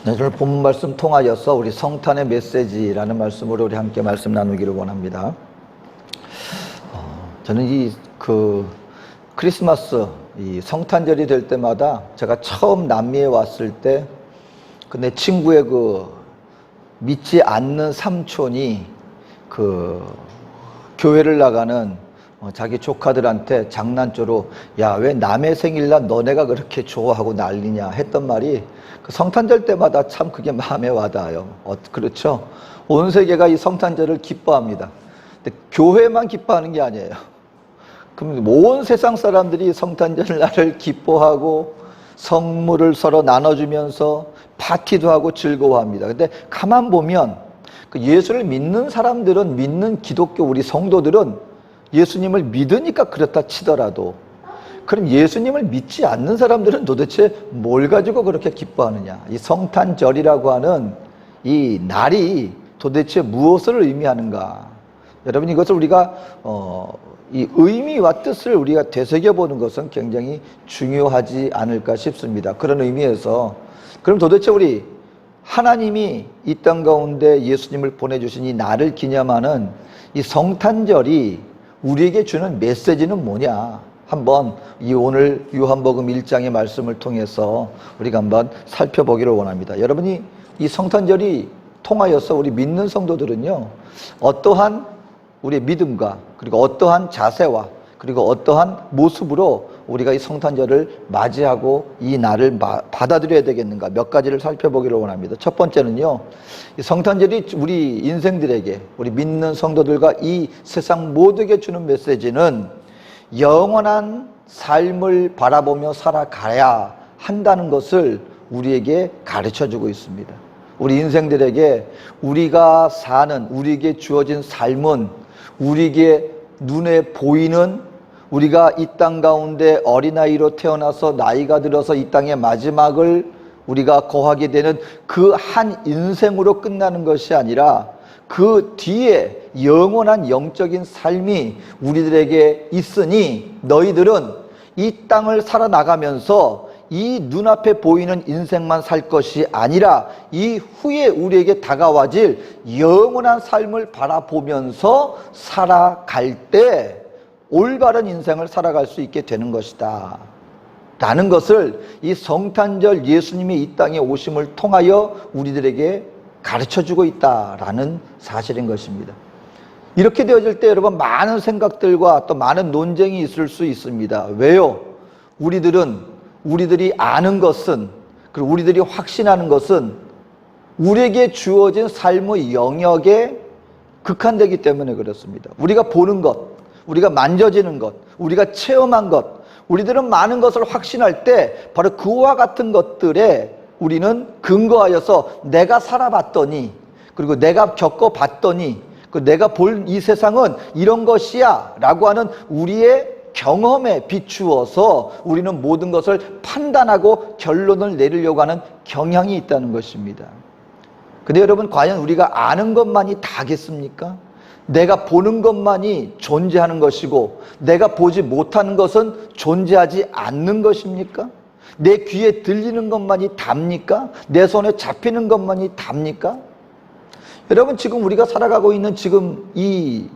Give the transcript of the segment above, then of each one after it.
네, 오늘 본문 말씀 통하여서 우리 성탄의 메시지라는 말씀으로 우리 함께 말씀 나누기를 원합니다. 저는 크리스마스, 이 성탄절이 될 때마다 제가 처음 남미에 왔을 때 내 친구의 믿지 않는 삼촌이 교회를 나가는 자기 조카들한테 장난조로 야, 왜 남의 생일날 너네가 그렇게 좋아하고 난리냐 했던 말이 성탄절 때마다 참 그게 마음에 와닿아요. 그렇죠? 온 세계가 이 성탄절을 기뻐합니다. 근데 교회만 기뻐하는 게 아니에요. 그럼 온 세상 사람들이 성탄절 날을 기뻐하고 선물을 서로 나눠주면서 파티도 하고 즐거워합니다. 근데 가만 보면 예수를 믿는 사람들은, 믿는 기독교 우리 성도들은 예수님을 믿으니까 그렇다 치더라도, 그럼 예수님을 믿지 않는 사람들은 도대체 뭘 가지고 그렇게 기뻐하느냐? 이 성탄절이라고 하는 이 날이 도대체 무엇을 의미하는가? 여러분, 이것을 우리가 이 의미와 뜻을 우리가 되새겨보는 것은 굉장히 중요하지 않을까 싶습니다. 그런 의미에서 그럼 도대체 우리 하나님이 이 땅 가운데 예수님을 보내주신 이 날을 기념하는 이 성탄절이 우리에게 주는 메시지는 뭐냐? 한번 이 오늘 요한복음 1장의 말씀을 통해서 우리가 한번 살펴보기를 원합니다. 여러분이 이 성탄절이 통하여서 우리 믿는 성도들은요, 어떠한 우리의 믿음과 그리고 어떠한 자세와 그리고 어떠한 모습으로 우리가 이 성탄절을 맞이하고 이 날을 받아들여야 되겠는가, 몇 가지를 살펴보기를 원합니다. 첫 번째는요, 이 성탄절이 우리 인생들에게, 우리 믿는 성도들과 이 세상 모두에게 주는 메시지는 영원한 삶을 바라보며 살아가야 한다는 것을 우리에게 가르쳐주고 있습니다. 우리 인생들에게 우리가 사는, 우리에게 주어진 삶은 우리에게 눈에 보이는, 우리가 이 땅 가운데 어린아이로 태어나서 나이가 들어서 이 땅의 마지막을 우리가 거하게 되는 그 한 인생으로 끝나는 것이 아니라 그 뒤에 영원한 영적인 삶이 우리들에게 있으니 너희들은 이 땅을 살아나가면서 이 눈앞에 보이는 인생만 살 것이 아니라 이 후에 우리에게 다가와질 영원한 삶을 바라보면서 살아갈 때 올바른 인생을 살아갈 수 있게 되는 것이다 라는 것을 이 성탄절 예수님이 이 땅에 오심을 통하여 우리들에게 가르쳐주고 있다라는 사실인 것입니다. 이렇게 되어질 때 여러분, 많은 생각들과 또 많은 논쟁이 있을 수 있습니다. 왜요? 우리들이 아는 것은, 그리고 우리들이 확신하는 것은 우리에게 주어진 삶의 영역에 국한되기 때문에 그렇습니다. 우리가 보는 것, 우리가 만져지는 것, 우리가 체험한 것, 우리들은 많은 것을 확신할 때 바로 그와 같은 것들에 우리는 근거하여서 내가 살아봤더니, 그리고 내가 겪어봤더니, 내가 볼 이 세상은 이런 것이야 라고 하는 우리의 경험에 비추어서 우리는 모든 것을 판단하고 결론을 내리려고 하는 경향이 있다는 것입니다. 근데 여러분, 과연 우리가 아는 것만이 다겠습니까? 내가 보는 것만이 존재하는 것이고 내가 보지 못하는 것은 존재하지 않는 것입니까? 내 귀에 들리는 것만이 답니까? 내 손에 잡히는 것만이 답니까? 여러분, 지금 우리가 살아가고 있는 지금 이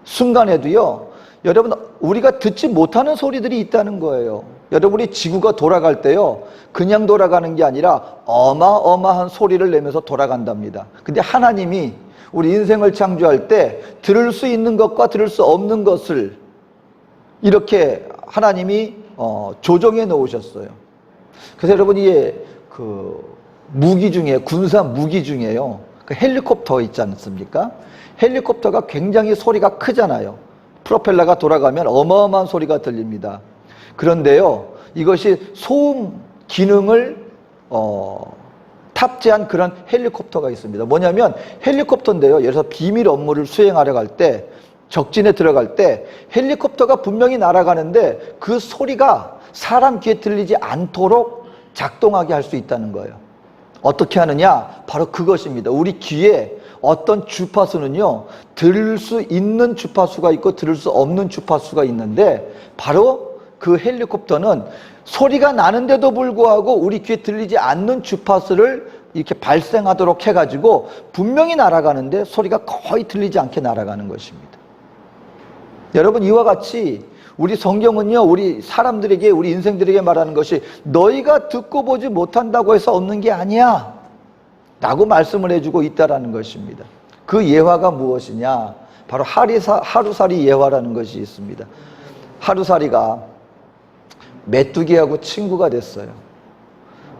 순간에도요, 여러분, 우리가 듣지 못하는 소리들이 있다는 거예요. 여러분, 우리 지구가 돌아갈 때요, 그냥 돌아가는 게 아니라 어마어마한 소리를 내면서 돌아간답니다. 근데 하나님이 우리 인생을 창조할 때 들을 수 있는 것과 들을 수 없는 것을 이렇게 하나님이 조정해 놓으셨어요. 그래서 여러분, 이게 무기 중에, 군사 무기 중에요, 헬리콥터 있지 않습니까? 헬리콥터가 굉장히 소리가 크잖아요. 프로펠러가 돌아가면 어마어마한 소리가 들립니다. 그런데요, 이것이 소음 기능을 탑재한 그런 헬리콥터가 있습니다. 뭐냐면 헬리콥터인데요, 예를 들어서 비밀 업무를 수행하려 갈 때, 적진에 들어갈 때 헬리콥터가 분명히 날아가는데 그 소리가 사람 귀에 들리지 않도록 작동하게 할 수 있다는 거예요. 어떻게 하느냐? 바로 그것입니다. 우리 귀에 어떤 주파수는요, 들을 수 있는 주파수가 있고 들을 수 없는 주파수가 있는데, 바로 그 헬리콥터는 소리가 나는데도 불구하고 우리 귀에 들리지 않는 주파수를 이렇게 발생하도록 해가지고 분명히 날아가는데 소리가 거의 들리지 않게 날아가는 것입니다. 여러분, 이와 같이 우리 성경은요, 우리 사람들에게, 우리 인생들에게 말하는 것이 너희가 듣고 보지 못한다고 해서 없는 게 아니야 라고 말씀을 해주고 있다라는 것입니다. 그 예화가 무엇이냐? 바로 하루살이 예화라는 것이 있습니다. 하루살이가 메뚜기하고 친구가 됐어요.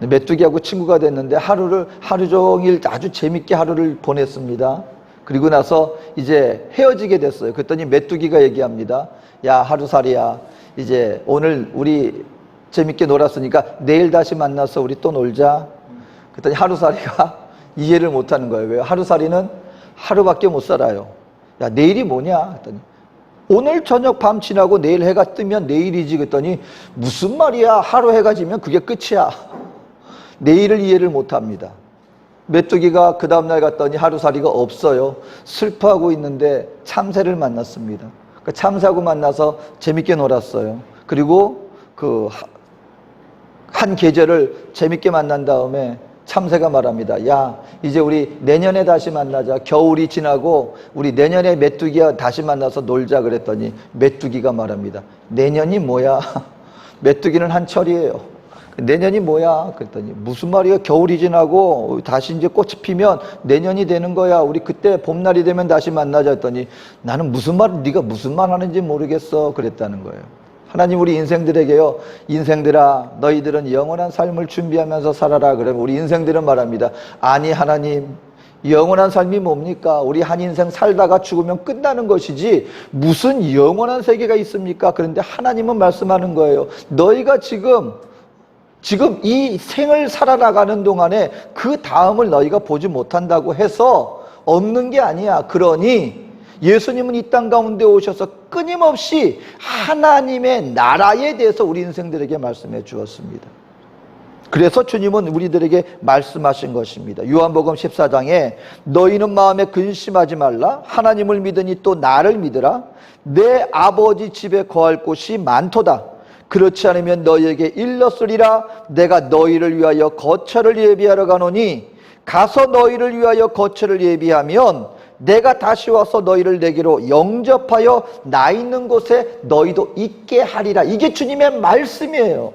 메뚜기하고 친구가 됐는데 하루 종일 아주 재밌게 하루를 보냈습니다. 그리고 나서 이제 헤어지게 됐어요. 그랬더니 메뚜기가 얘기합니다. 야, 하루살이야, 이제 오늘 우리 재밌게 놀았으니까 내일 다시 만나서 우리 또 놀자. 그랬더니 하루살이가 이해를 못하는 거예요. 왜요? 하루살이는 하루밖에 못 살아요. 야, 내일이 뭐냐? 그랬더니 오늘 저녁 밤 지나고 내일 해가 뜨면 내일이지. 그랬더니 무슨 말이야? 하루 해가 지면 그게 끝이야. 내일을 이해를 못합니다. 메뚜기가 그 다음날 갔더니 하루살이가 없어요. 슬퍼하고 있는데 참새를 만났습니다. 그 참새하고 만나서 재밌게 놀았어요. 그리고 그 한 계절을 재밌게 만난 다음에 참새가 말합니다. 야, 이제 우리 내년에 다시 만나자. 겨울이 지나고 우리 내년에 메뚜기와 다시 만나서 놀자. 그랬더니 메뚜기가 말합니다. 내년이 뭐야? 메뚜기는 한철이에요. 내년이 뭐야? 그랬더니 무슨 말이야? 겨울이 지나고 다시 이제 꽃이 피면 내년이 되는 거야. 우리 그때 봄날이 되면 다시 만나자 했더니 나는 네가 무슨 말 하는지 모르겠어. 그랬다는 거예요. 하나님 우리 인생들에게요, 인생들아 너희들은 영원한 삶을 준비하면서 살아라. 그러면 우리 인생들은 말합니다. 아니 하나님, 영원한 삶이 뭡니까? 우리 한 인생 살다가 죽으면 끝나는 것이지 무슨 영원한 세계가 있습니까? 그런데 하나님은 말씀하는 거예요. 너희가 지금 이 생을 살아나가는 동안에 그 다음을 너희가 보지 못한다고 해서 없는 게 아니야. 그러니 예수님은 이 땅 가운데 오셔서 끊임없이 하나님의 나라에 대해서 우리 인생들에게 말씀해 주었습니다. 그래서 주님은 우리들에게 말씀하신 것입니다. 요한복음 14장에 너희는 마음에 근심하지 말라. 하나님을 믿으니 또 나를 믿으라. 내 아버지 집에 거할 곳이 많도다. 그렇지 않으면 너희에게 일렀으리라. 내가 너희를 위하여 거처를 예비하러 가노니 가서 너희를 위하여 거처를 예비하면 내가 다시 와서 너희를 내게로 영접하여 나 있는 곳에 너희도 있게 하리라. 이게 주님의 말씀이에요.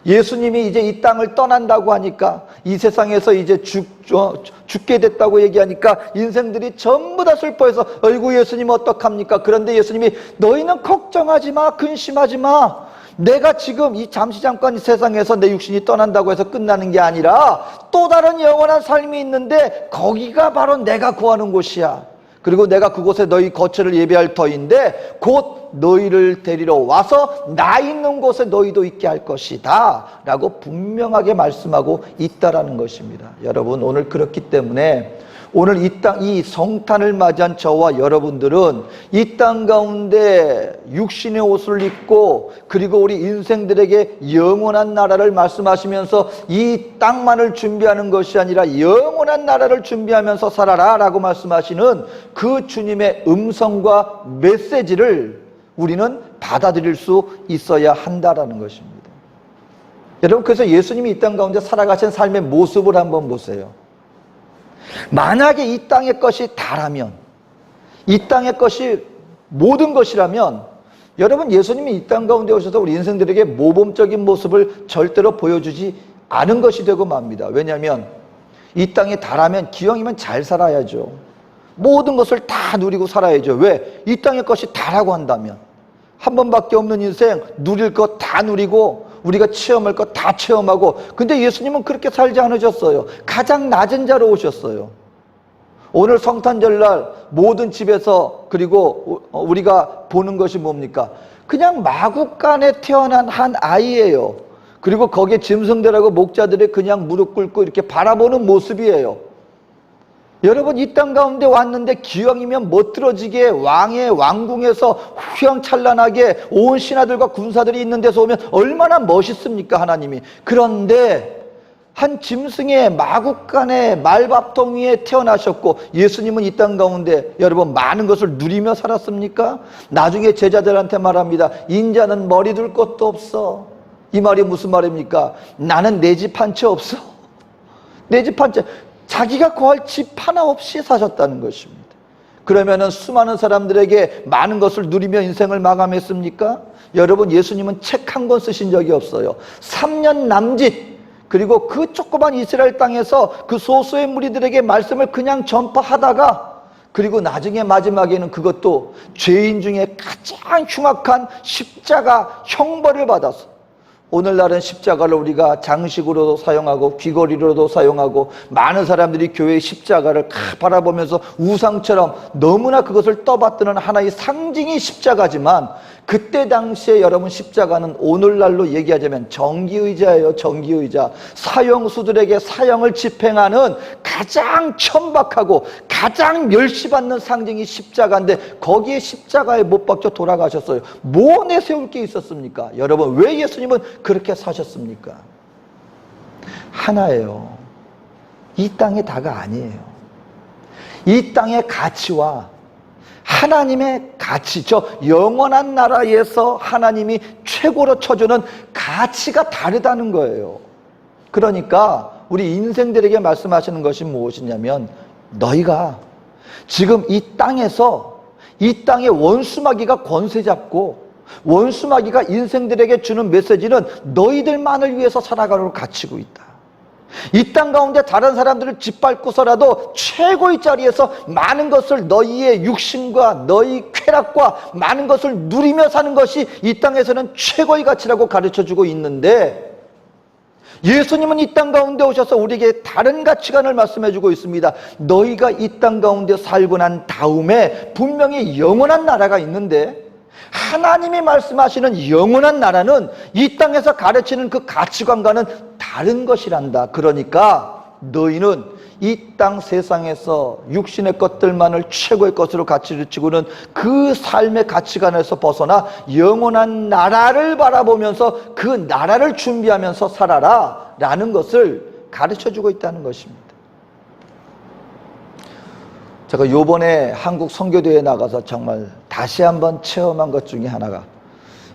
예수님이 이제 이 땅을 떠난다고 하니까, 이 세상에서 이제 죽게 됐다고 얘기하니까 인생들이 전부 다 슬퍼해서 어이구 예수님 어떡합니까? 그런데 예수님이 너희는 걱정하지 마, 근심하지 마. 내가 지금 이 잠시 잠깐 이 세상에서 내 육신이 떠난다고 해서 끝나는 게 아니라 또 다른 영원한 삶이 있는데 거기가 바로 내가 구하는 곳이야. 그리고 내가 그곳에 너희 거처를 예비할 터인데 곧 너희를 데리러 와서 나 있는 곳에 너희도 있게 할 것이다 라고 분명하게 말씀하고 있다라는 것입니다. 여러분, 오늘 그렇기 때문에 오늘 이 성탄을 맞이한 저와 여러분들은 이 땅 가운데 육신의 옷을 입고 그리고 우리 인생들에게 영원한 나라를 말씀하시면서 이 땅만을 준비하는 것이 아니라 영원한 나라를 준비하면서 살아라 라고 말씀하시는 그 주님의 음성과 메시지를 우리는 받아들일 수 있어야 한다라는 것입니다. 여러분, 그래서 예수님이 이 땅 가운데 살아가신 삶의 모습을 한번 보세요. 만약에 이 땅의 것이 다라면, 이 땅의 것이 모든 것이라면, 여러분, 예수님이 이 땅 가운데 오셔서 우리 인생들에게 모범적인 모습을 절대로 보여주지 않은 것이 되고 맙니다. 왜냐하면 이 땅에 다라면 기왕이면 잘 살아야죠. 모든 것을 다 누리고 살아야죠. 왜? 이 땅의 것이 다라고 한다면 한 번밖에 없는 인생, 누릴 것 다 누리고 우리가 체험할 것 다 체험하고. 근데 예수님은 그렇게 살지 않으셨어요. 가장 낮은 자로 오셨어요. 오늘 성탄절날 모든 집에서, 그리고 우리가 보는 것이 뭡니까? 그냥 마구간에 태어난 한 아이예요. 그리고 거기에 짐승들하고 목자들이 그냥 무릎 꿇고 이렇게 바라보는 모습이에요. 여러분, 이 땅 가운데 왔는데 기왕이면 멋들어지게 왕의 왕궁에서 휘황찬란하게 온 신하들과 군사들이 있는 데서 오면 얼마나 멋있습니까, 하나님이. 그런데 한 짐승의 마구간에 말밥통 위에 태어나셨고, 예수님은 이 땅 가운데 여러분 많은 것을 누리며 살았습니까? 나중에 제자들한테 말합니다. 인자는 머리 둘 것도 없어. 이 말이 무슨 말입니까? 나는 내 집 한 채 없어. 내 집 한 채, 자기가 거할 집 하나 없이 사셨다는 것입니다. 그러면은 수많은 사람들에게 많은 것을 누리며 인생을 마감했습니까? 여러분, 예수님은 책 한 권 쓰신 적이 없어요. 3년 남짓, 그리고 그 조그만 이스라엘 땅에서 그 소수의 무리들에게 말씀을 그냥 전파하다가, 그리고 나중에 마지막에는 그것도 죄인 중에 가장 흉악한 십자가 형벌을 받아서, 오늘날은 십자가를 우리가 장식으로도 사용하고 귀걸이로도 사용하고 많은 사람들이 교회의 십자가를 바라보면서 우상처럼 너무나 그것을 떠받드는 하나의 상징이 십자가지만, 그때 당시에 여러분 십자가는 오늘날로 얘기하자면 정기의자예요. 정기의자. 사형수들에게 사형을 집행하는 가장 천박하고 가장 멸시받는 상징이 십자가인데, 거기에 십자가에 못 박혀 돌아가셨어요. 뭐 내세울 게 있었습니까? 여러분, 왜 예수님은 그렇게 사셨습니까? 하나예요. 이 땅의 다가 아니에요. 이 땅의 가치와 하나님의 가치, 저 영원한 나라에서 하나님이 최고로 쳐주는 가치가 다르다는 거예요. 그러니까 우리 인생들에게 말씀하시는 것이 무엇이냐면, 너희가 지금 이 땅에서 이 땅의 원수마귀가 권세 잡고 원수마귀가 인생들에게 주는 메시지는 너희들만을 위해서 살아가도록 가르치고 있다. 이 땅 가운데 다른 사람들을 짓밟고서라도 최고의 자리에서 많은 것을, 너희의 육신과 너희 쾌락과 많은 것을 누리며 사는 것이 이 땅에서는 최고의 가치라고 가르쳐주고 있는데, 예수님은 이 땅 가운데 오셔서 우리에게 다른 가치관을 말씀해주고 있습니다. 너희가 이 땅 가운데 살고 난 다음에 분명히 영원한 나라가 있는데, 하나님이 말씀하시는 영원한 나라는 이 땅에서 가르치는 그 가치관과는 다른 것이란다. 그러니까 너희는 이 땅 세상에서 육신의 것들만을 최고의 것으로 가르치고는 그 삶의 가치관에서 벗어나 영원한 나라를 바라보면서 그 나라를 준비하면서 살아라 라는 것을 가르쳐주고 있다는 것입니다. 제가 요번에 한국 선교대회에 나가서 정말 다시 한번 체험한 것 중에 하나가,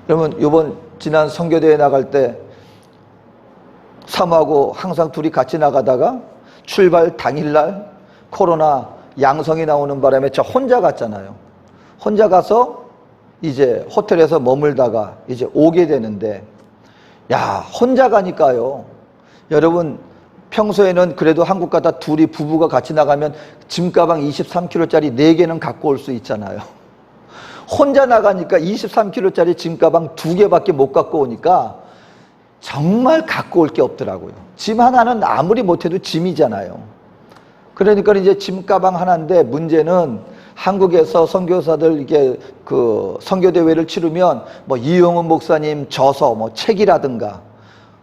여러분, 요번 지난 선교대회 나갈 때 사모하고 항상 둘이 같이 나가다가 출발 당일날 코로나 양성이 나오는 바람에 저 혼자 갔잖아요. 혼자 가서 이제 호텔에서 머물다가 이제 오게 되는데, 야, 혼자 가니까요, 여러분, 평소에는 그래도 한국 가다 둘이 부부가 같이 나가면 짐가방 23kg짜리 4개는 갖고 올 수 있잖아요. 혼자 나가니까 23kg짜리 짐가방 2개밖에 못 갖고 오니까 정말 갖고 올 게 없더라고요. 짐 하나는 아무리 못해도 짐이잖아요. 그러니까 이제 짐가방 하나인데, 문제는 한국에서 선교사들 이게 그 선교대회를 치르면 뭐 이용훈 목사님 저서 뭐 책이라든가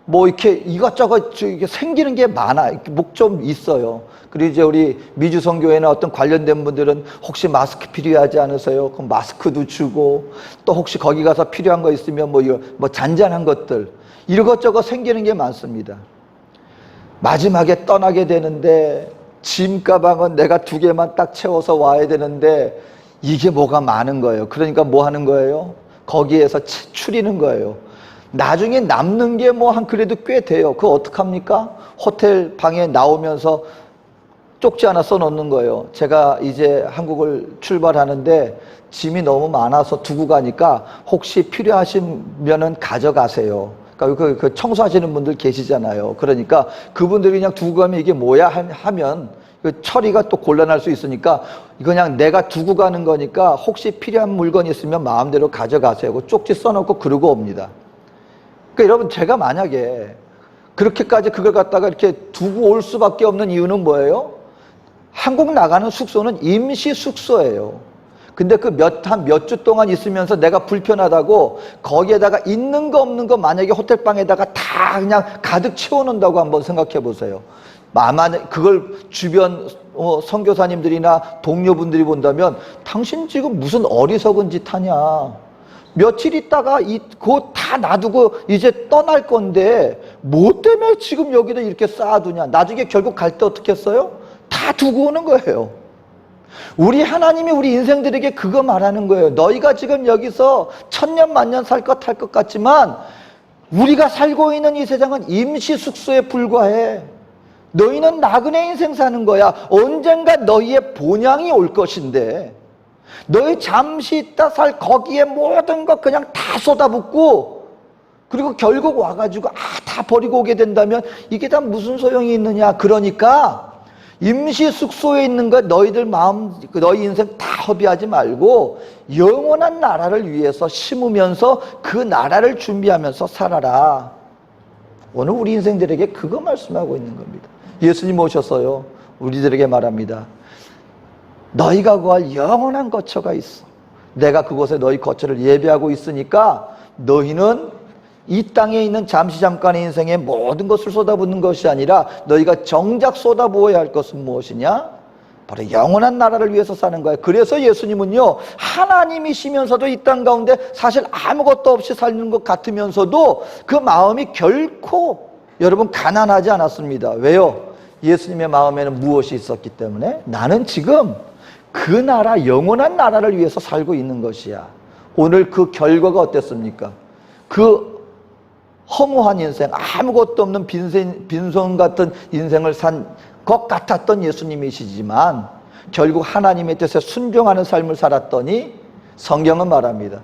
뭐 이렇게 이것저것 이게 생기는 게 많아. 목 좀 있어요. 그리고 이제 우리 미주 선교회나 어떤 관련된 분들은 혹시 마스크 필요하지 않으세요? 그럼 마스크도 주고, 또 혹시 거기 가서 필요한 거 있으면 뭐 잔잔한 것들, 이것저것 생기는 게 많습니다. 마지막에 떠나게 되는데 짐 가방은 내가 2개만 딱 채워서 와야 되는데 이게 뭐가 많은 거예요. 그러니까 뭐 하는 거예요? 거기에서 추리는 거예요. 나중에 남는 게 뭐 한 그래도 꽤 돼요. 그거 어떡합니까? 호텔 방에 나오면서 쪽지 하나 써놓는 거예요. 제가 이제 한국을 출발하는데 짐이 너무 많아서 두고 가니까 혹시 필요하시면은 가져가세요. 그러니까 그 청소하시는 분들 계시잖아요. 그러니까 그분들이 그냥 두고 가면 이게 뭐야 하면 그 처리가 또 곤란할 수 있으니까 이거 그냥 내가 두고 가는 거니까 혹시 필요한 물건이 있으면 마음대로 가져가세요. 그 쪽지 써놓고 그러고 옵니다. 그러니까 여러분, 제가 만약에 그렇게까지 그걸 갖다가 이렇게 두고 올 수밖에 없는 이유는 뭐예요? 한국 나가는 숙소는 임시 숙소예요. 근데 그 몇 주 동안 있으면서 내가 불편하다고 거기에다가 있는 거 없는 거 만약에 호텔방에다가 다 그냥 가득 채워놓는다고 한번 생각해 보세요. 아마 그걸 주변 선교사님들이나 동료분들이 본다면 당신 지금 무슨 어리석은 짓 하냐. 며칠 있다가 그거 다 놔두고 이제 떠날 건데 뭐 때문에 지금 여기다 이렇게 쌓아두냐. 나중에 결국 갈 때 어떻게 했어요? 다 두고 오는 거예요. 우리 하나님이 우리 인생들에게 그거 말하는 거예요. 너희가 지금 여기서 천년 만년 살 것 할 것 같지만 우리가 살고 있는 이 세상은 임시 숙소에 불과해. 너희는 나그네 인생 사는 거야. 언젠가 너희의 본향이 올 것인데 너희 잠시 있다 살 거기에 모든 것 그냥 다 쏟아붓고 그리고 결국 와가지고 다 버리고 오게 된다면 이게 다 무슨 소용이 있느냐. 그러니까 임시 숙소에 있는 것 너희들 마음, 너희 인생 다 허비하지 말고 영원한 나라를 위해서 심으면서 그 나라를 준비하면서 살아라. 오늘 우리 인생들에게 그거 말씀하고 있는 겁니다. 예수님 오셔서요, 우리들에게 말합니다. 너희가 구할 영원한 거처가 있어. 내가 그곳에 너희 거처를 예비하고 있으니까 너희는 이 땅에 있는 잠시 잠깐의 인생에 모든 것을 쏟아붓는 것이 아니라 너희가 정작 쏟아부어야 할 것은 무엇이냐? 바로 영원한 나라를 위해서 사는 거예요. 그래서 예수님은요, 하나님이시면서도 이 땅 가운데 사실 아무것도 없이 사는 것 같으면서도 그 마음이 결코 여러분 가난하지 않았습니다. 왜요? 예수님의 마음에는 무엇이 있었기 때문에? 나는 지금 그 나라, 영원한 나라를 위해서 살고 있는 것이야. 오늘 그 결과가 어땠습니까? 그 허무한 인생, 아무것도 없는 빈손 같은 인생을 산 것 같았던 예수님이시지만 결국 하나님의 뜻에 순종하는 삶을 살았더니 성경은 말합니다.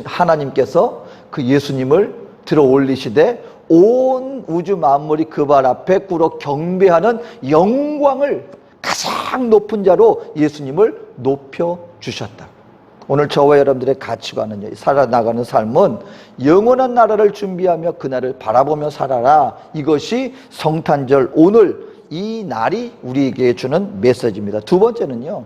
하나님께서 그 예수님을 들어 올리시되 온 우주 만물이 그 발 앞에 꿇어 경배하는 영광을 가장 높은 자로 예수님을 높여주셨다. 오늘 저와 여러분들의 가치관은 살아나가는 삶은 영원한 나라를 준비하며 그날을 바라보며 살아라. 이것이 성탄절 오늘 이 날이 우리에게 주는 메시지입니다. 두 번째는요,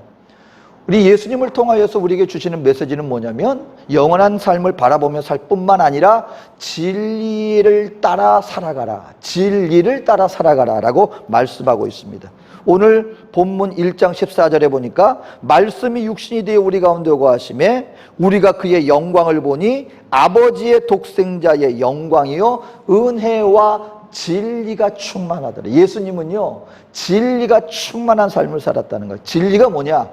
우리 예수님을 통하여서 우리에게 주시는 메시지는 뭐냐면 영원한 삶을 바라보며 살 뿐만 아니라 진리를 따라 살아가라. 진리를 따라 살아가라 라고 말씀하고 있습니다. 오늘 본문 1장 14절에 보니까 말씀이 육신이 되어 우리 가운데 오고 하심에 우리가 그의 영광을 보니 아버지의 독생자의 영광이요 은혜와 진리가 충만하더라. 예수님은요 진리가 충만한 삶을 살았다는 거예요. 진리가 뭐냐?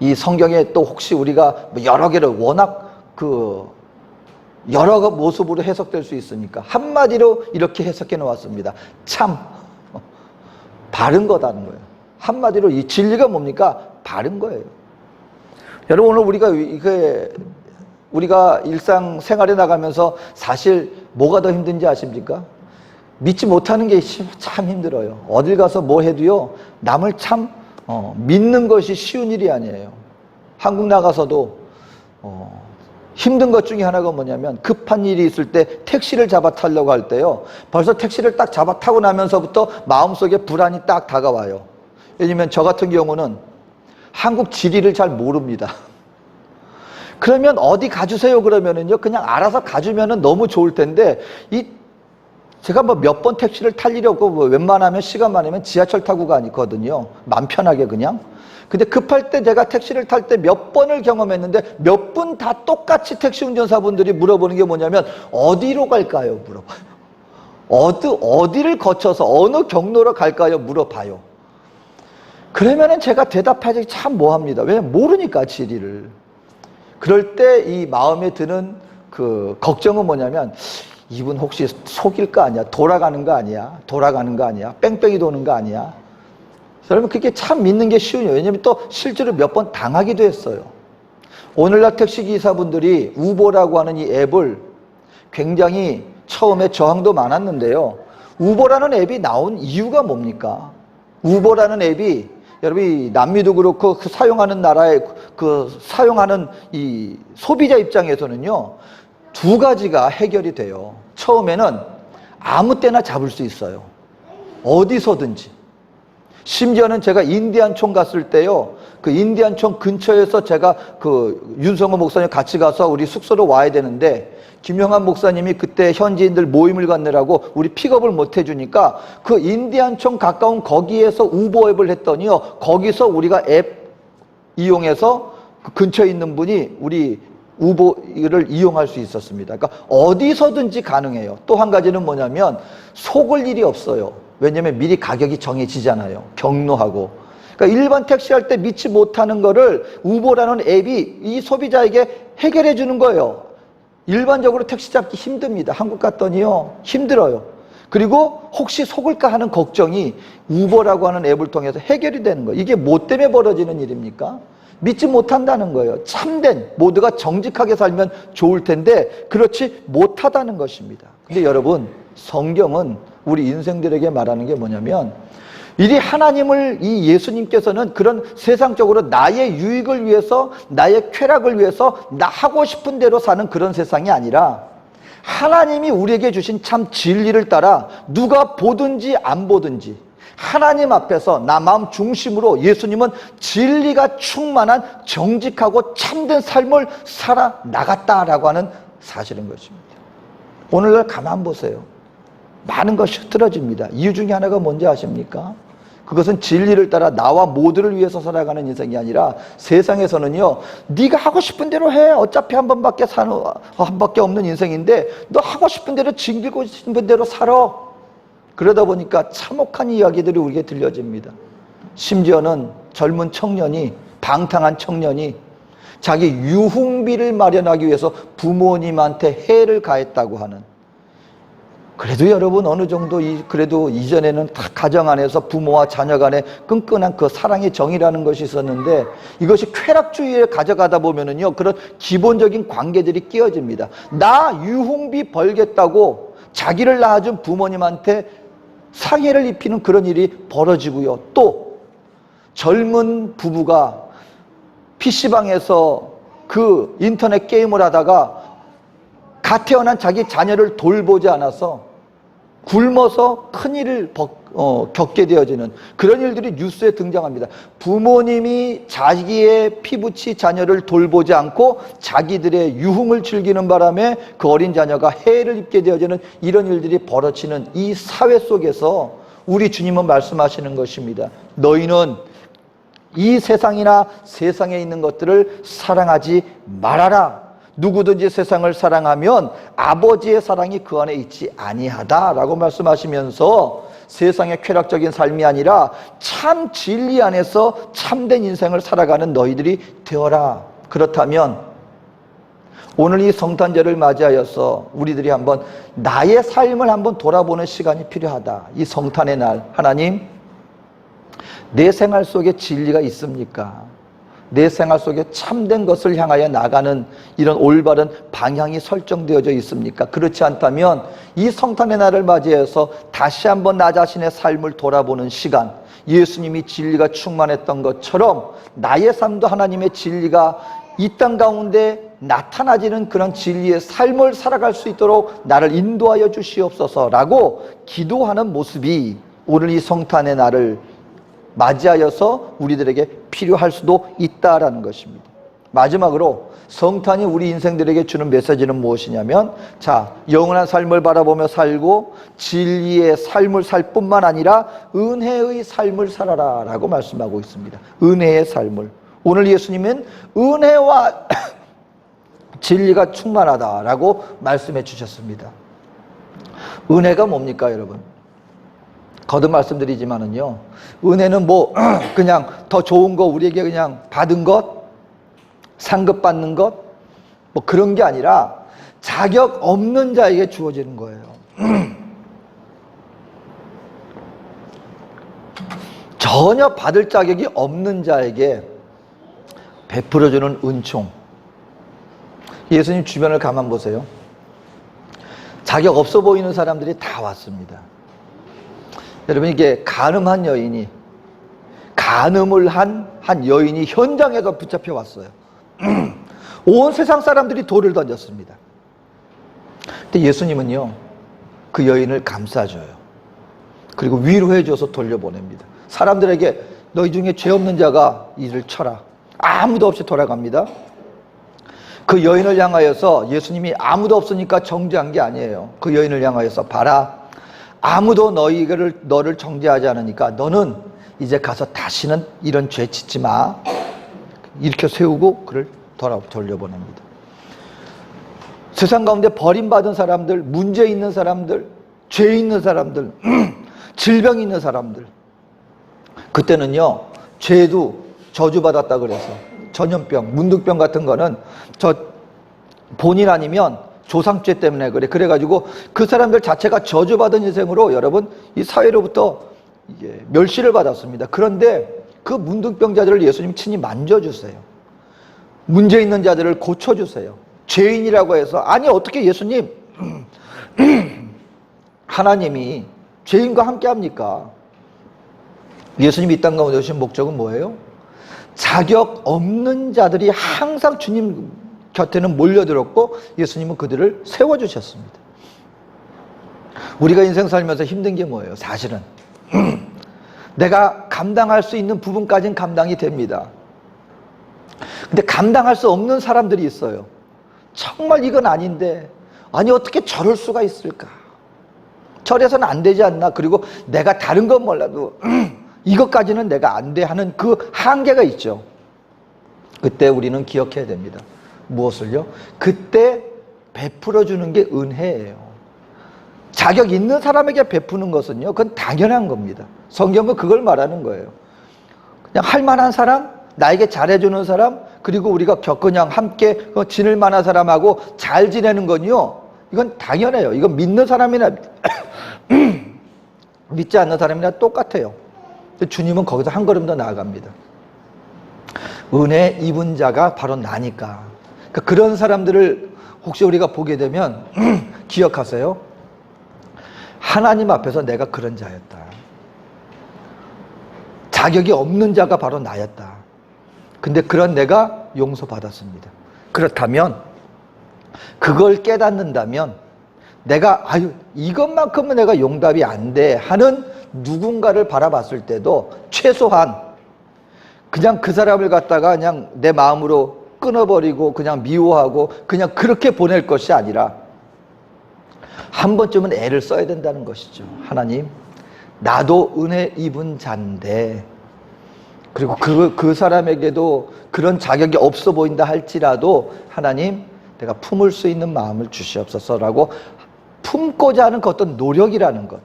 이 성경에 또 혹시 우리가 여러 개를 워낙 여러 모습으로 해석될 수 있으니까 한마디로 이렇게 해석해 놓았습니다. 참 바른 거다는 거예요. 한마디로 이 진리가 뭡니까? 바른 거예요. 여러분 오늘 우리가 일상생활에 나가면서 사실 뭐가 더 힘든지 아십니까? 믿지 못하는 게 참 힘들어요. 어딜 가서 뭐 해도요 남을 참 믿는 것이 쉬운 일이 아니에요. 한국 나가서도 힘든 것 중에 하나가 뭐냐면 급한 일이 있을 때 택시를 잡아 타려고 할 때요 벌써 택시를 딱 잡아 타고 나면서부터 마음속에 불안이 딱 다가와요. 왜냐면 저 같은 경우는 한국 지리를 잘 모릅니다. 그러면 어디 가주세요 그러면은요 그냥 알아서 가주면은 너무 좋을 텐데 제가 뭐 몇 번 택시를 탈 일이 없고 웬만하면 시간 많으면 지하철 타고 가거든요. 맘 편하게 그냥. 근데 급할 때 제가 택시를 탈 때 몇 번을 경험했는데 몇 분 다 똑같이 택시 운전사분들이 물어보는 게 뭐냐면 어디로 갈까요? 물어봐요. 어디를 거쳐서 어느 경로로 갈까요? 물어봐요. 그러면은 제가 대답하기 참 뭐합니다. 왜냐면 모르니까 지리를. 그럴 때 이 마음에 드는 그 걱정은 뭐냐면 이분 혹시 속일 거 아니야? 돌아가는 거 아니야? 뺑뺑이 도는 거 아니야? 여러분 그게 참 믿는 게 쉬워요. 왜냐면 또 실제로 몇 번 당하기도 했어요. 오늘날 택시기사분들이 우버라고 하는 이 앱을 굉장히 처음에 저항도 많았는데요. 우버라는 앱이 나온 이유가 뭡니까? 우버라는 앱이 여러분이 남미도 그렇고 그 사용하는 나라의 사용하는 이 소비자 입장에서는요 두 가지가 해결이 돼요. 처음에는 아무 때나 잡을 수 있어요. 어디서든지. 심지어는 제가 인디안촌 갔을 때요 그 인디안촌 근처에서 제가 그 윤성호 목사님 같이 가서 우리 숙소로 와야 되는데 김영환 목사님이 그때 현지인들 모임을 갖느라고 우리 픽업을 못 해주니까 그 인디안촌 가까운 거기에서 우버 앱을 했더니요 거기서 우리가 앱 이용해서 그 근처에 있는 분이 우리 우버를 이용할 수 있었습니다. 그러니까 어디서든지 가능해요. 또 한 가지는 뭐냐면 속을 일이 없어요. 왜냐면 미리 가격이 정해지잖아요. 경로하고. 그러니까 일반 택시할 때 믿지 못하는 거를 우버라는 앱이 이 소비자에게 해결해 주는 거예요. 일반적으로 택시 잡기 힘듭니다. 한국 갔더니요 힘들어요. 그리고 혹시 속을까 하는 걱정이 우버라고 하는 앱을 통해서 해결이 되는 거예요. 이게 뭐 때문에 벌어지는 일입니까? 믿지 못한다는 거예요. 참된, 모두가 정직하게 살면 좋을 텐데 그렇지 못하다는 것입니다. 근데 여러분, 성경은 우리 인생들에게 말하는 게 뭐냐면, 이리 하나님을, 이 예수님께서는 그런 세상적으로 나의 유익을 위해서, 나의 쾌락을 위해서 나 하고 싶은 대로 사는 그런 세상이 아니라 하나님이 우리에게 주신 참 진리를 따라 누가 보든지 안 보든지 하나님 앞에서 나 마음 중심으로 예수님은 진리가 충만한 정직하고 참된 삶을 살아나갔다라고 하는 사실인 것입니다. 오늘날 가만 보세요. 많은 것이 흐트러집니다. 이유 중에 하나가 뭔지 아십니까? 그것은 진리를 따라 나와 모두를 위해서 살아가는 인생이 아니라 세상에서는요, 네가 하고 싶은 대로 해. 어차피 한 번밖에 없는 인생인데 너 하고 싶은 대로 즐기고 싶은 대로 살아. 그러다 보니까 참혹한 이야기들이 우리에게 들려집니다. 심지어는 젊은 청년이, 방탕한 청년이 자기 유흥비를 마련하기 위해서 부모님한테 해를 가했다고 하는, 그래도 여러분 어느 정도 그래도 이전에는 다 가정 안에서 부모와 자녀 간에 끈끈한 그 사랑의 정이라는 것이 있었는데 이것이 쾌락주의에 가져가다 보면은요, 그런 기본적인 관계들이 끼어집니다. 나 유흥비 벌겠다고 자기를 낳아준 부모님한테 상해를 입히는 그런 일이 벌어지고요. 또 젊은 부부가 PC방에서 그 인터넷 게임을 하다가 갓 태어난 자기 자녀를 돌보지 않아서 굶어서 큰일을 겪게 되어지는 그런 일들이 뉴스에 등장합니다. 부모님이 자기의 피부치 자녀를 돌보지 않고 자기들의 유흥을 즐기는 바람에 그 어린 자녀가 해를 입게 되어지는 이런 일들이 벌어지는 이 사회 속에서 우리 주님은 말씀하시는 것입니다. 너희는 이 세상이나 세상에 있는 것들을 사랑하지 말아라. 누구든지 세상을 사랑하면 아버지의 사랑이 그 안에 있지 아니하다라고 말씀하시면서 세상의 쾌락적인 삶이 아니라 참 진리 안에서 참된 인생을 살아가는 너희들이 되어라. 그렇다면 오늘 이 성탄절을 맞이하여서 우리들이 한번 나의 삶을 한번 돌아보는 시간이 필요하다. 이 성탄의 날, 하나님, 내 생활 속에 진리가 있습니까? 내 생활 속에 참된 것을 향하여 나가는 이런 올바른 방향이 설정되어져 있습니까? 그렇지 않다면 이 성탄의 날을 맞이해서 다시 한번 나 자신의 삶을 돌아보는 시간, 예수님이 진리가 충만했던 것처럼 나의 삶도 하나님의 진리가 이 땅 가운데 나타나지는 그런 진리의 삶을 살아갈 수 있도록 나를 인도하여 주시옵소서라고 기도하는 모습이 오늘 이 성탄의 날을 맞이하여서 우리들에게 필요할 수도 있다라는 것입니다. 마지막으로 성탄이 우리 인생들에게 주는 메시지는 무엇이냐면, 자, 영원한 삶을 바라보며 살고 진리의 삶을 살 뿐만 아니라 은혜의 삶을 살아라 라고 말씀하고 있습니다. 은혜의 삶을. 오늘 예수님은 은혜와 진리가 충만하다라고 말씀해 주셨습니다. 은혜가 뭡니까, 여러분? 거듭 말씀드리지만은요, 은혜는 뭐 그냥 더 좋은 거 우리에게 그냥 받은 것, 상급받는 것, 뭐 그런 게 아니라 자격 없는 자에게 주어지는 거예요. 전혀 받을 자격이 없는 자에게 베풀어주는 은총. 예수님 주변을 가만 보세요. 자격 없어 보이는 사람들이 다 왔습니다. 여러분, 이게 간음한 여인이, 간음을 한 여인이 현장에서 붙잡혀 왔어요. 온 세상 사람들이 돌을 던졌습니다. 근데 예수님은요, 그 여인을 감싸줘요. 그리고 위로해줘서 돌려보냅니다. 사람들에게 너희 중에 죄 없는 자가 이를 쳐라. 아무도 없이 돌아갑니다. 그 여인을 향하여서 예수님이 아무도 없으니까 정죄한 게 아니에요. 그 여인을 향하여서 봐라. 아무도 너를 정죄하지 않으니까 너는 이제 가서 다시는 이런 죄 짓지 마. 이렇게 세우고 그를 돌려보냅니다. 세상 가운데 버림받은 사람들, 문제 있는 사람들, 죄 있는 사람들, 질병 있는 사람들, 그때는요, 죄도 저주받았다 그래서 전염병, 문득병 같은 거는 본인 아니면 조상죄 때문에 그래. 그래가지고 그 사람들 자체가 저주받은 인생으로 여러분 이 사회로부터 이게 멸시를 받았습니다. 그런데 그 문둥병자들을 예수님 친히 만져주세요. 문제 있는 자들을 고쳐주세요. 죄인이라고 해서 아니 어떻게 예수님 하나님이 죄인과 함께 합니까? 예수님이 이 땅 가운데 오신 목적은 뭐예요? 자격 없는 자들이 항상 주님 곁에는 몰려들었고 예수님은 그들을 세워주셨습니다. 우리가 인생 살면서 힘든 게 뭐예요? 사실은 내가 감당할 수 있는 부분까지는 감당이 됩니다. 근데 감당할 수 없는 사람들이 있어요. 정말 이건 아닌데 아니 어떻게 저럴 수가 있을까? 저래서는 안 되지 않나? 그리고 내가 다른 건 몰라도 이것까지는 내가 안 돼 하는 그 한계가 있죠. 그때 우리는 기억해야 됩니다. 무엇을요? 그때 베풀어주는 게 은혜예요. 자격 있는 사람에게 베푸는 것은요, 그건 당연한 겁니다. 성경은 그걸 말하는 거예요. 그냥 할 만한 사람, 나에게 잘해주는 사람, 그리고 우리가 그냥 함께 지낼 만한 사람하고 잘 지내는 건요, 이건 당연해요. 이건 믿는 사람이나 믿지 않는 사람이나 똑같아요. 주님은 거기서 한 걸음 더 나아갑니다. 은혜 입은 자가 바로 나니까. 그러니까 그런 사람들을 혹시 우리가 보게 되면 기억하세요. 하나님 앞에서 내가 그런 자였다. 자격이 없는 자가 바로 나였다. 근데 그런 내가 용서받았습니다. 그렇다면 그걸 깨닫는다면 내가 이것만큼은 내가 용답이 안 돼 하는 누군가를 바라봤을 때도 최소한 그냥 그 사람을 갖다가 그냥 내 마음으로 끊어버리고 그냥 미워하고 그냥 그렇게 보낼 것이 아니라 한 번쯤은 애를 써야 된다는 것이죠. 하나님, 나도 은혜 입은 자인데 그리고 그 사람에게도 그런 자격이 없어 보인다 할지라도 하나님, 내가 품을 수 있는 마음을 주시옵소서라고 품고자 하는 그 어떤 노력이라는 것.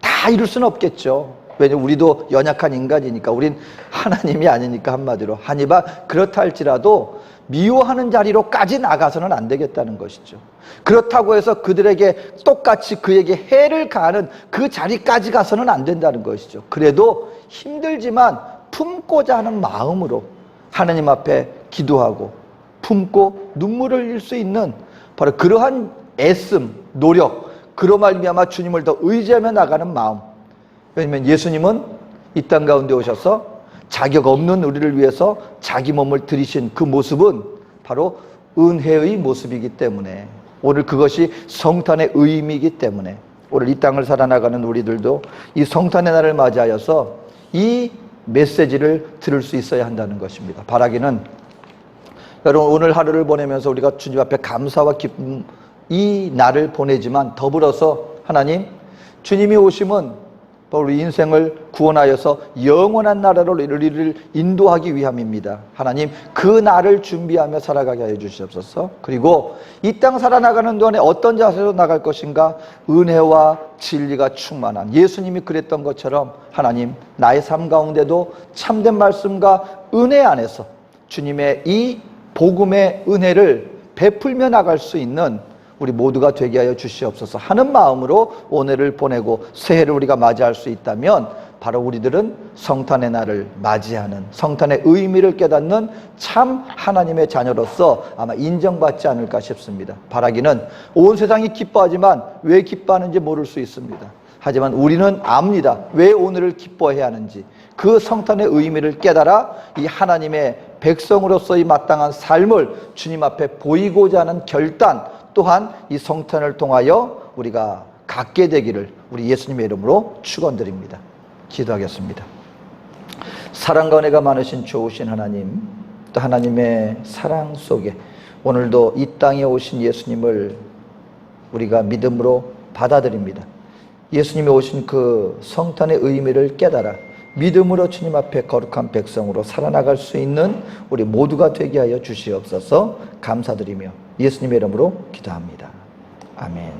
다 이룰 수는 없겠죠. 왜냐면 우리도 연약한 인간이니까. 우린 하나님이 아니니까 한마디로. 하니바 그렇다 할지라도 미워하는 자리로까지 나가서는 안 되겠다는 것이죠. 그렇다고 해서 그들에게 똑같이 그에게 해를 가하는 그 자리까지 가서는 안 된다는 것이죠. 그래도 힘들지만 품고자 하는 마음으로 하나님 앞에 기도하고 품고 눈물을 흘릴 수 있는 바로 그러한 애씀, 노력, 그로 말미암아 주님을 더 의지하며 나가는 마음. 왜냐하면 예수님은 이 땅 가운데 오셔서 자격 없는 우리를 위해서 자기 몸을 들이신 그 모습은 바로 은혜의 모습이기 때문에, 오늘 그것이 성탄의 의미이기 때문에 오늘 이 땅을 살아나가는 우리들도 이 성탄의 날을 맞이하여서 이 메시지를 들을 수 있어야 한다는 것입니다. 바라기는 여러분 오늘 하루를 보내면서 우리가 주님 앞에 감사와 기쁨 이 날을 보내지만 더불어서 하나님, 주님이 오심은 우리 인생을 구원하여서 영원한 나라로 우리를 인도하기 위함입니다. 하나님, 그 날을 준비하며 살아가게 하여 주시옵소서. 그리고 이 땅 살아나가는 동안에 어떤 자세로 나갈 것인가? 은혜와 진리가 충만한, 예수님이 그랬던 것처럼 하나님, 나의 삶 가운데도 참된 말씀과 은혜 안에서 주님의 이 복음의 은혜를 베풀며 나갈 수 있는 우리 모두가 되게 하여 주시옵소서 하는 마음으로 오늘을 보내고 새해를 우리가 맞이할 수 있다면 바로 우리들은 성탄의 날을 맞이하는, 성탄의 의미를 깨닫는 참 하나님의 자녀로서 아마 인정받지 않을까 싶습니다. 바라기는 온 세상이 기뻐하지만 왜 기뻐하는지 모를 수 있습니다. 하지만 우리는 압니다. 왜 오늘을 기뻐해야 하는지. 그 성탄의 의미를 깨달아 이 하나님의 백성으로서의 마땅한 삶을 주님 앞에 보이고자 하는 결단, 또한 이 성탄을 통하여 우리가 갖게 되기를 우리 예수님의 이름으로 축원드립니다. 기도하겠습니다. 사랑과 은혜가 많으신 좋으신 하나님, 또 하나님의 사랑 속에 오늘도 이 땅에 오신 예수님을 우리가 믿음으로 받아들입니다. 예수님이 오신 그 성탄의 의미를 깨달아 믿음으로 주님 앞에 거룩한 백성으로 살아나갈 수 있는 우리 모두가 되게 하여 주시옵소서. 감사드리며 예수님의 이름으로 기도합니다. 아멘.